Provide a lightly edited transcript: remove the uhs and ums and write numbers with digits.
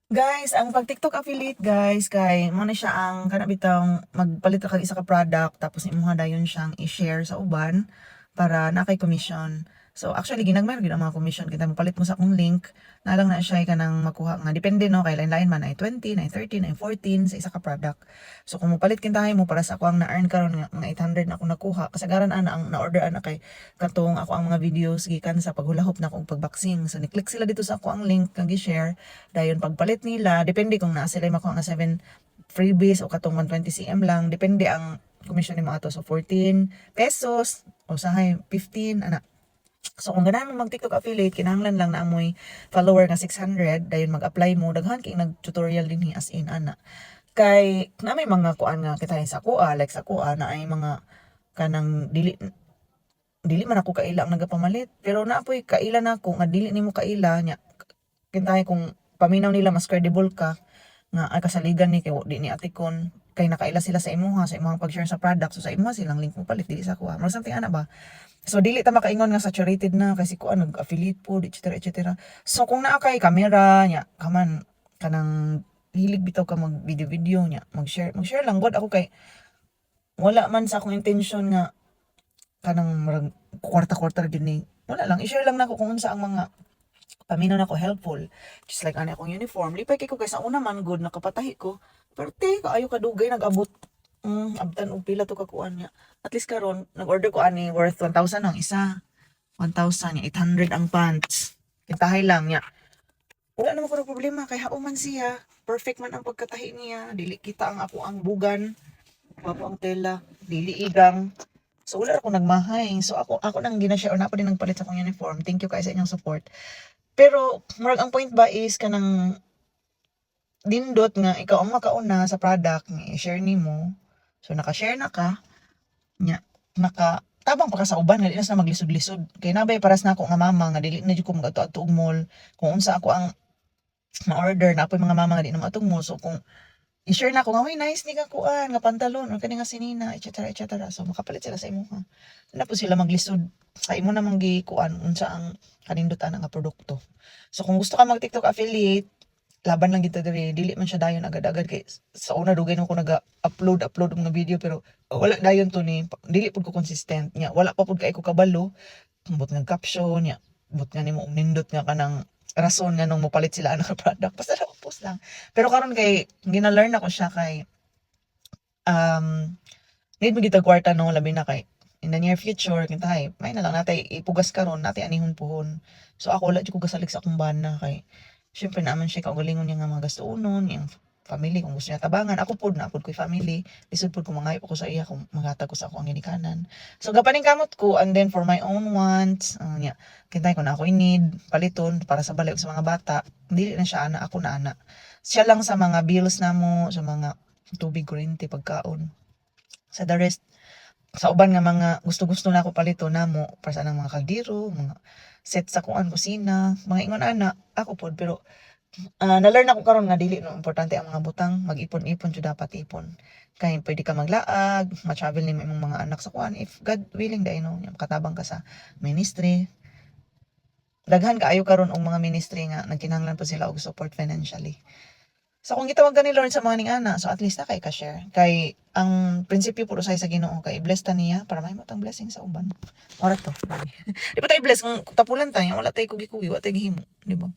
Guys, ang pag TikTok affiliate guys kay mo na siya ang kana bitang magpalit ra kag isa ka product tapos imuha dayon siyang i-share sa uban para na kay commission. So actually ginagmay gyud ang mga commission kita mapalit mo sa akong link na lang na siya kanang makuha nga depende no kay lain-lain man ay 20, ay 30, ay 14 sa isa ka product. So kung mopalit kintahay mo para sa ako ang na-earn karon nga 800 na ako nakuha kasagaran ana ang na-order ana kay katong ako ang mga videos gikan sa paghulahop na akong pagboxing. So ni-click sila dito sa ako ang link nga gi-share dayon pagpalit nila depende kung naa sila makuha nga 7 freebies o katong 120 cm lang depende ang commission ni mga ato so 14 pesos o sahay 15 ana. So kung ganahan mo mag TikTok affiliate kinahanglan lang na amoy follower nga 600 dayon mag-apply mo daghan kay nag-tutorial dinhi as in ana. Kay na may mga kuan nga kita sa kuha like sa kuha na ay mga kanang dili dili man ako kaila ang nagapamalit pero naapoy kaila na ako nga dili nimo kaila nya kintahay kung paminaw nila mas credible ka nga ay kasaligan ni kay di ni atikon kay nakaila sila sa imuha sa imong pag-share sa product so sa imuha silang link mo palit dili sa kuha mo something ana ba. So dili ta makaingon nga saturated na kasi ko nag-affiliate po etc etc. So kung naa kay camera nya kaman kanang hilig bitaw ka mag video nya mag-share lang god ako kay wala man sa akong intention nga kanang marag kwarta-kwarta gini wala lang i-share lang nako kung unsa ang mga paminaw na ko helpful just like ani akong uniform lipay kay ko kay sa una man good nakapatahi ko pero te kaayo kadugay nag-abot abtan og pila to ka kuan niya at least karon nag-order ko ani worth 1,000 ang isa 1,000 niya 800 ang pants kintahay lang niya wala naman ko problema kay hauman siya perfect man ang pagkatahi niya dili kita ang ako ang bugan wapo ang tela dili igang. So wala ako nagmahay. So ako nang gina-share na pa din nagpalit sa akong uniform. Thank you kay sa inyong support. Pero murag ang point ba is kanang dindot nga ikaw ang makauna sa product nga i-share nimo. So naka-share na ka nya naka tabang pa ka sa uban nga di na sa maglisod-lisod. Kay nabay paras na ako nga mama nga dili na jud ko mag-ato-ato og mall. Kung unsa ako ang ma-order na apoy mga mama nga di na matong mall. So kung i-share na ko nga, "Uy, nice ni ka kuan nga pantalon or kani nga sinina, etc. etc." So makapalit sila sa imo ha. Na po sila maglisod. Sa imo namang kuan unsa ang kanindutan nga produkto. So kung gusto ka mag TikTok affiliate, laban lang kita diri. Dili man siya dayon agad-agad kay sa una dugay ko naga-upload og mga video pero wala dayon to ni dili pud ko consistent nya. Wala pa pud kay ko kabalo. Ambot nga caption nya. Ambot nga nimo nindot nga kanang rason nga nung mopalit sila ang product. Basta post lang. Pero karon kay gina-learn ako siya kay need mo kita kwarta no labi na kay in the near future kintahay may na lang natay ipugas karon natay anihon puhon. So ako wala jud ko gasalig sa akong bana kay syempre naman siya kaugalingon niya nga mga gastuonon yung family kung gusto niya tabangan ako pud na pud ko'y family lisod pud ko mangayop ako sa iya kung maghatag ko sa ako ang ginikanan so gapaning kamot ko and then for my own wants nya kintay ko na ako need paliton para sa balay sa mga bata dili na siya ana ako na ana siya lang sa mga bills namo sa mga tubig kuryente pagkaon sa the rest sa uban nga mga gusto-gusto na ako palito namo para sa nang mga kaldero mga set sa kuan kusina mga ingon ana ako pod pero na-learn ako karon nga dili no importante ang mga butang mag-ipon-ipon jud dapat ipon kay pwede ka maglaag ma-travel ni imong mga anak sa kuan if God willing dai no makatabang ka sa ministry daghan kaayo karon og mga ministry nga nagkinahanglan po sila og support financially. So kung gitawag ni Lord sa mga ning ana, so at least na kay ka-share. Kay ang prinsipyo puro say sa Ginoo kay bless ta niya para mahimo tang blessing sa uban. Ora to. Di ba tayo bless kung tapulan tayo, wala tayo kugi-kugi, wala tayo gihimo, di ba?